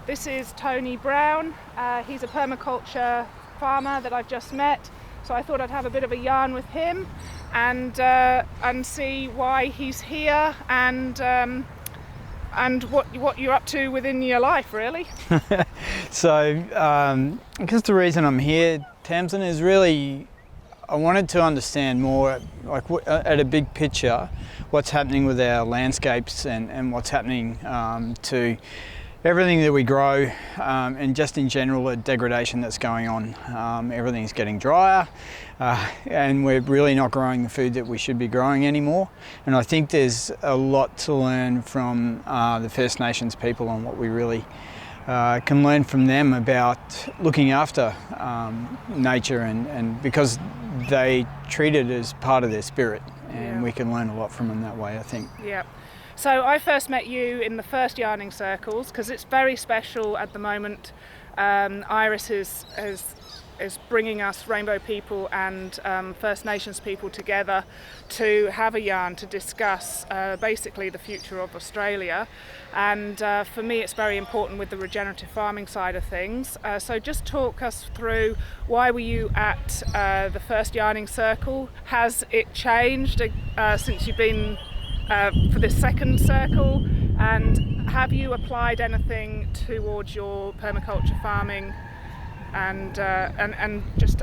This is Tony Browne. He's a permaculture farmer that I've just met, so I thought I'd have a bit of a yarn with him and see why he's here and what you're up to within your life, really. So, I guess the reason I'm here, Tamsin, is really I wanted to understand more, like at a big picture, what's happening with our landscapes and what's happening to everything that we grow, and just in general the degradation that's going on. Everything's getting drier, and we're really not growing the food that we should be growing anymore. And I think there's a lot to learn from the First Nations people on what we really can learn from them about looking after nature, and because they treat it as part of their spirit, and we can learn a lot from them that way, I think. Yeah. So I first met you in the first yarning circles because it's very special at the moment. Iris is bringing us Rainbow people and First Nations people together to have a yarn to discuss basically the future of Australia. And for me it's very important with the regenerative farming side of things. So just talk us through, why were you at the first yarning circle? Has it changed since you've been for this second circle, and have you applied anything towards your permaculture farming and just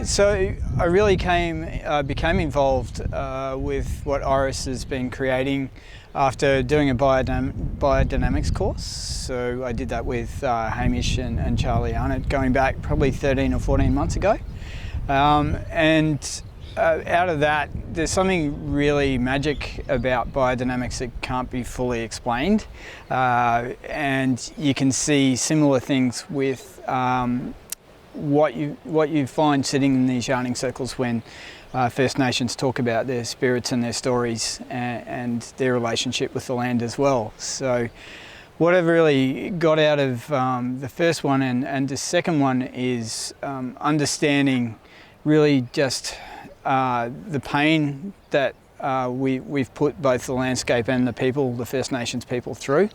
so I really became involved with what Iris has been creating after doing a biodynamics course. So I did that with Hamish and Charlie Arnott going back probably 13 or 14 months ago, and out of that, there's something really magic about biodynamics that can't be fully explained, and you can see similar things with what you find sitting in these yarning circles when First Nations talk about their spirits and their stories and their relationship with the land as well. So what I've really got out of the first one and the second one is understanding really just the pain that we've put both the landscape and the people, the First Nations people, through,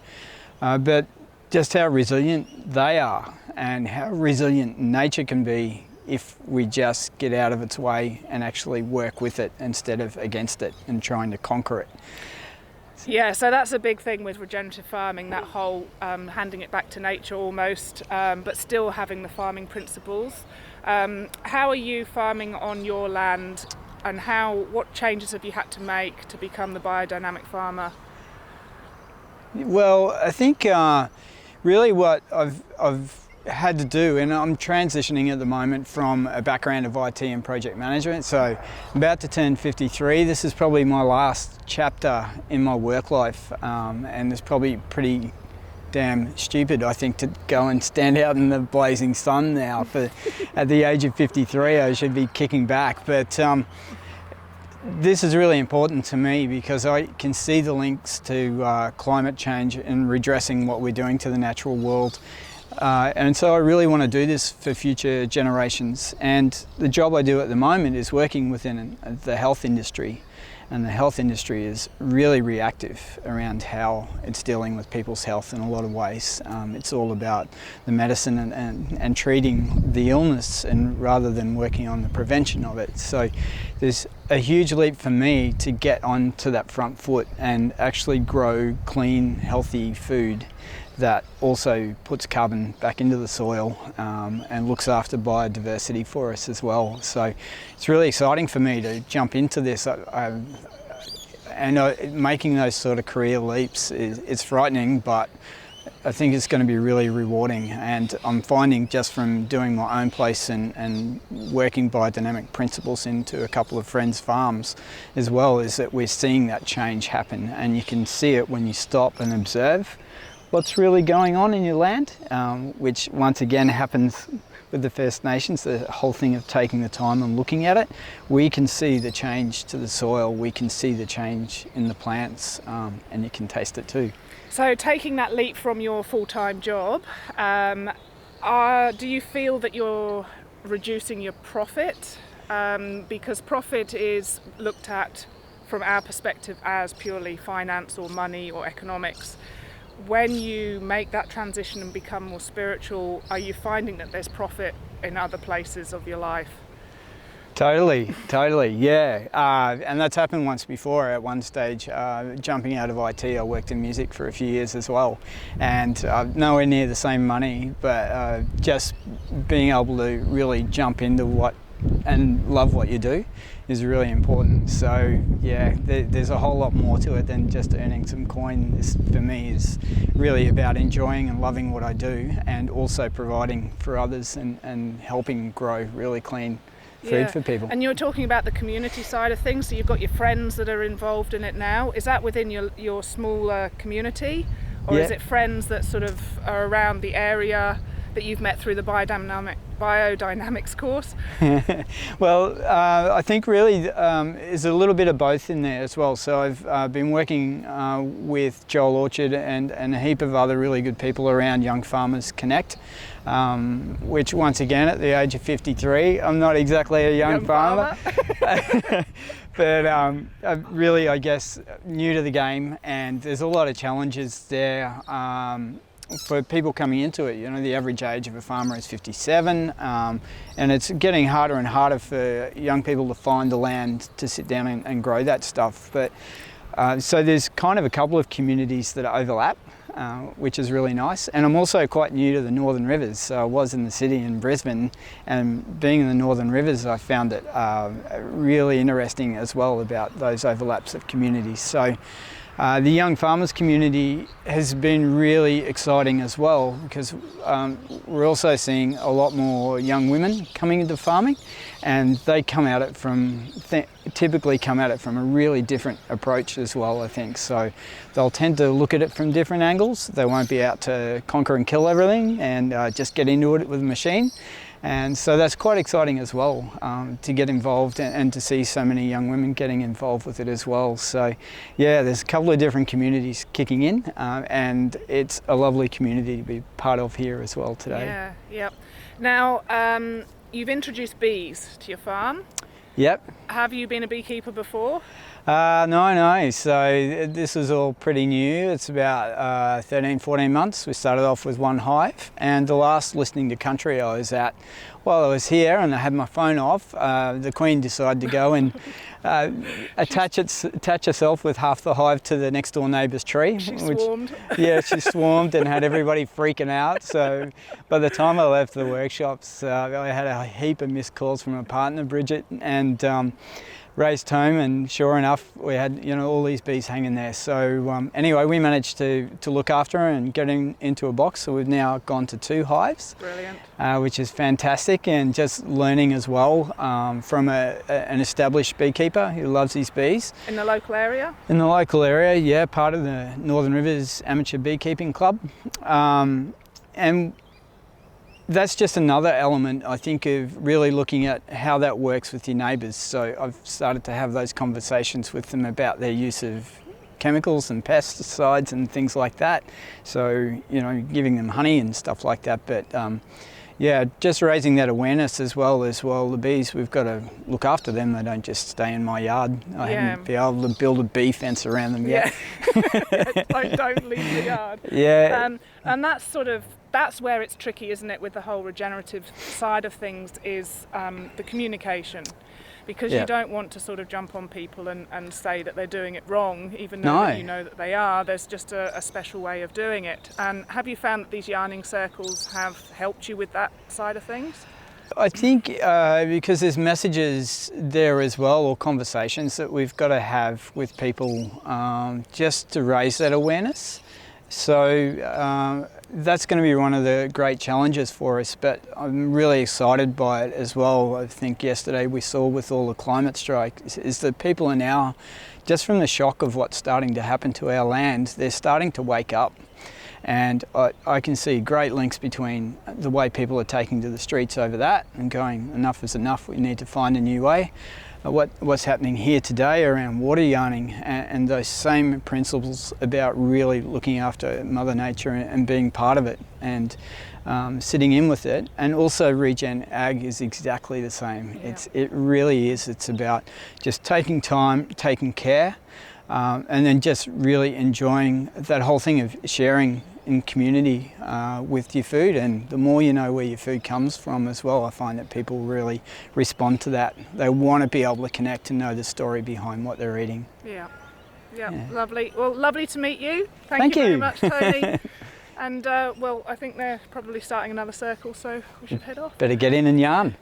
but just how resilient they are and how resilient nature can be if we just get out of its way and actually work with it instead of against it and trying to conquer it. Yeah, so that's a big thing with regenerative farming, that whole handing it back to nature almost, but still having the farming principles. How are you farming on your land, and what changes have you had to make to become the biodynamic farmer? Well, I think really what I've had to do, and I'm transitioning at the moment from a background of IT and project management, so I'm about to turn 53. This is probably my last chapter in my work life, and it's probably pretty damn stupid, I think, to go and stand out in the blazing sun now. At the age of 53, I should be kicking back, but this is really important to me because I can see the links to climate change and redressing what we're doing to the natural world. And so I really want to do this for future generations. And the job I do at the moment is working within the health industry. And the health industry is really reactive around how it's dealing with people's health in a lot of ways. It's all about the medicine and treating the illness, and rather than working on the prevention of it. So there's a huge leap for me to get onto that front foot and actually grow clean, healthy food that also puts carbon back into the soil and looks after biodiversity for us as well. So it's really exciting for me to jump into this. Making those sort of career leaps is frightening, but I think it's going to be really rewarding. And I'm finding just from doing my own place and working biodynamic principles into a couple of friends' farms as well, is that we're seeing that change happen, and you can see it when you stop and observe what's really going on in your land, which once again happens with the First Nations, the whole thing of taking the time and looking at it. We can see the change to the soil, we can see the change in the plants, and you can taste it too. So taking that leap from your full-time job, do you feel that you're reducing your profit? Because profit is looked at from our perspective as purely finance or money or economics. When you make that transition and become more spiritual, are you finding that there's profit in other places of your life? Totally, yeah. And that's happened once before at one stage. Jumping out of IT, I worked in music for a few years as well. And nowhere near the same money, but just being able to really jump into what and love what you do is really important. So yeah, there's a whole lot more to it than just earning some coin. This for me is really about enjoying and loving what I do, and also providing for others and helping grow really clean food for people. And you were talking about the community side of things, so you've got your friends that are involved in it now. Is that within your smaller community, or is it friends that sort of are around the area that you've met through the biodynamics course? Well, I think really is a little bit of both in there as well. So I've been working with Joel Orchard and a heap of other really good people around Young Farmers Connect, which once again, at the age of 53, I'm not exactly a young farmer. But I'm really, I guess, new to the game, and there's a lot of challenges there for people coming into it. You know, the average age of a farmer is 57, and it's getting harder and harder for young people to find the land to sit down and grow that stuff. But so there's kind of a couple of communities that overlap, which is really nice. And I'm also quite new to the Northern Rivers. So I was in the city in Brisbane, and being in the Northern Rivers, I found it really interesting as well about those overlaps of communities. So the young farmers community has been really exciting as well, because we're also seeing a lot more young women coming into farming, and they come at it from typically come at it from a really different approach as well, I think. So they'll tend to look at it from different angles. They won't be out to conquer and kill everything and just get into it with a machine. And so that's quite exciting as well, to get involved and to see so many young women getting involved with it as well. So yeah, there's a couple of different communities kicking in, and it's a lovely community to be part of here as well today. Yeah, yep. Now, you've introduced bees to your farm. Yep. Have you been a beekeeper before? No. So this is all pretty new. It's about 13, 14 months. We started off with one hive, and the last listening to country I was at, while I was here and I had my phone off, the Queen decided to go and attach herself with half the hive to the next door neighbour's tree. She swarmed. Yeah, she swarmed and had everybody freaking out. So by the time I left the workshops, I had a heap of missed calls from my partner, Bridget, and raced home, and sure enough, we had all these bees hanging there. So anyway, we managed to look after her and get into a box. So we've now gone to 2 hives. Brilliant. Which is fantastic, and just learning as well from an established beekeeper who loves his bees. In the local area? In the local area, yeah, part of the Northern Rivers Amateur Beekeeping Club. And that's just another element, I think, of really looking at how that works with your neighbours. So I've started to have those conversations with them about their use of chemicals and pesticides and things like that. So, giving them honey and stuff like that. But yeah, just raising that awareness as well. The bees, we've got to look after them. They don't just stay in my yard. I haven't been able to build a bee fence around them yet. Don't leave the yard. Yeah. And that's where it's tricky, isn't it, with the whole regenerative side of things, is the communication. Because you don't want to sort of jump on people and say that they're doing it wrong, even though that you know that they are. There's just a special way of doing it. And have you found that these yarning circles have helped you with that side of things? I think because there's messages there as well, or conversations that we've got to have with people just to raise that awareness. So that's going to be one of the great challenges for us, but I'm really excited by it as well. I think yesterday we saw with all the climate strike is that people are now, just from the shock of what's starting to happen to our land, they're starting to wake up. And I can see great links between the way people are taking to the streets over that and going, enough is enough, we need to find a new way. what's happening here today around water yarning, and those same principles about really looking after Mother Nature and being part of it, and sitting in with it. And also Regen Ag is exactly the same. Yeah. It really is. It's about just taking time, taking care, and then just really enjoying that whole thing of sharing in community with your food. And the more you know where your food comes from as well, I find that people really respond to that. They want to be able to connect and know the story behind what they're eating. Yeah, lovely. Well, lovely to meet you. Thank you very you. much, Tony. And well, I think they're probably starting another circle, so we should head off. Better get in and yarn.